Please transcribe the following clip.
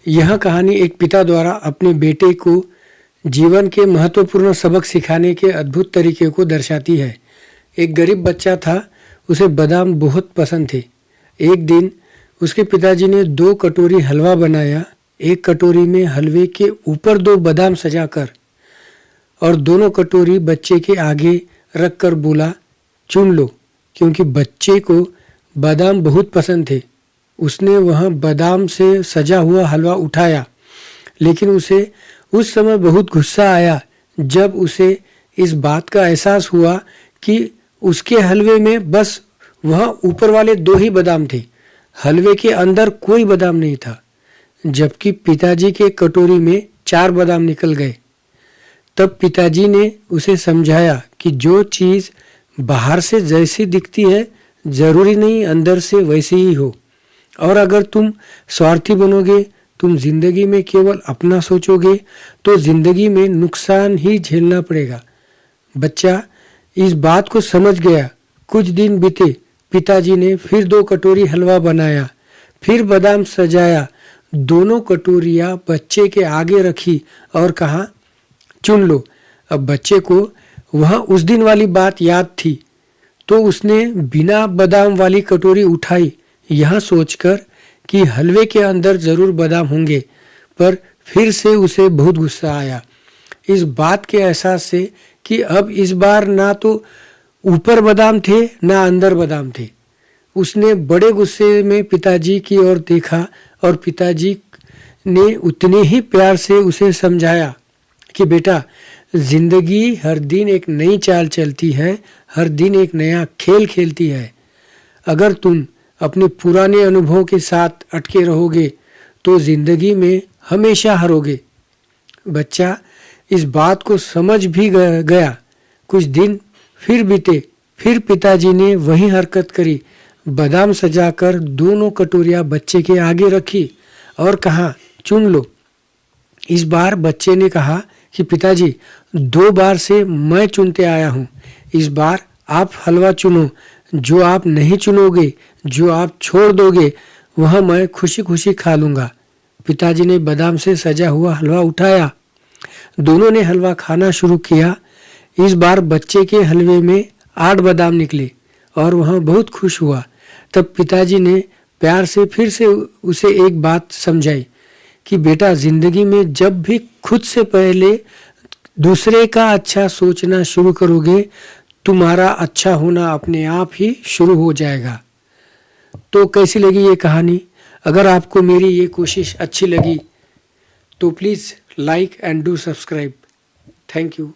यह कहानी एक पिता द्वारा अपने बेटे को जीवन के महत्वपूर्ण सबक सिखाने के अद्भुत तरीके को दर्शाती है। एक गरीब बच्चा था, उसे बादाम बहुत पसंद थे। एक दिन उसके पिताजी ने 2 कटोरी हलवा बनाया। एक कटोरी में हलवे के ऊपर 2 बादाम सजाकर और दोनों कटोरी बच्चे के आगे रखकर बोला, चुन लो। क्योंकि बच्चे को बादाम बहुत पसंद थे, उसने वह बादाम से सजा हुआ हलवा उठाया। लेकिन उसे उस समय बहुत गुस्सा आया जब उसे इस बात का एहसास हुआ कि उसके हलवे में बस वह ऊपर वाले 2 ही बादाम थे, हलवे के अंदर कोई बादाम नहीं था। जबकि पिताजी के कटोरी में 4 बादाम निकल गए। तब पिताजी ने उसे समझाया कि जो चीज़ बाहर से जैसी दिखती है जरूरी नहीं अंदर से वैसी ही हो। और अगर तुम स्वार्थी बनोगे, तुम जिंदगी में केवल अपना सोचोगे तो जिंदगी में नुकसान ही झेलना पड़ेगा। बच्चा इस बात को समझ गया। कुछ दिन बीते, पिताजी ने फिर 2 कटोरी हलवा बनाया, फिर बादाम सजाया। दोनों कटोरियाँ बच्चे के आगे रखी और कहा, चुन लो। अब बच्चे को वह उस दिन वाली बात याद थी, तो उसने बिना बादाम वाली कटोरी उठाई, यह सोचकर कि हलवे के अंदर जरूर बादाम होंगे। पर फिर से उसे बहुत गुस्सा आया इस बात के एहसास से कि अब इस बार ना तो ऊपर बादाम थे ना अंदर बादाम थे। उसने बड़े गुस्से में पिताजी की ओर देखा और पिताजी ने उतने ही प्यार से उसे समझाया कि बेटा, जिंदगी हर दिन एक नई चाल चलती है, हर दिन एक नया खेल खेलती है। अगर तुम अपने पुराने अनुभव के साथ अटके रहोगे तो जिंदगी में हमेशा हारोगे। बच्चा इस बात को समझ भी गया। कुछ दिन फिर बीते, फिर पिताजी ने वही हरकत करी। बादाम सजाकर दोनों कटोरियाँ बच्चे के आगे रखी और कहा, चुन लो। इस बार बच्चे ने कहा कि पिताजी, 2 बार से मैं चुनते आया हूँ, इस बार आप हलवा चुनो। जो आप नहीं चुनोगे, जो आप छोड़ दोगे, वह मैं खुशी खुशी खा लूँगा। पिताजी ने बादाम से सजा हुआ हलवा उठाया। दोनों ने हलवा खाना शुरू किया। इस बार बच्चे के हलवे में 8 बादाम निकले और वह बहुत खुश हुआ। तब पिताजी ने प्यार से फिर से उसे एक बात समझाई कि बेटा, जिंदगी में जब भी खुद से पहले दूसरे का अच्छा सोचना शुरू करोगे, तुम्हारा अच्छा होना अपने आप ही शुरू हो जाएगा। तो कैसी लगी ये कहानी? अगर आपको मेरी ये कोशिश अच्छी लगी तो please like and do subscribe. Thank you.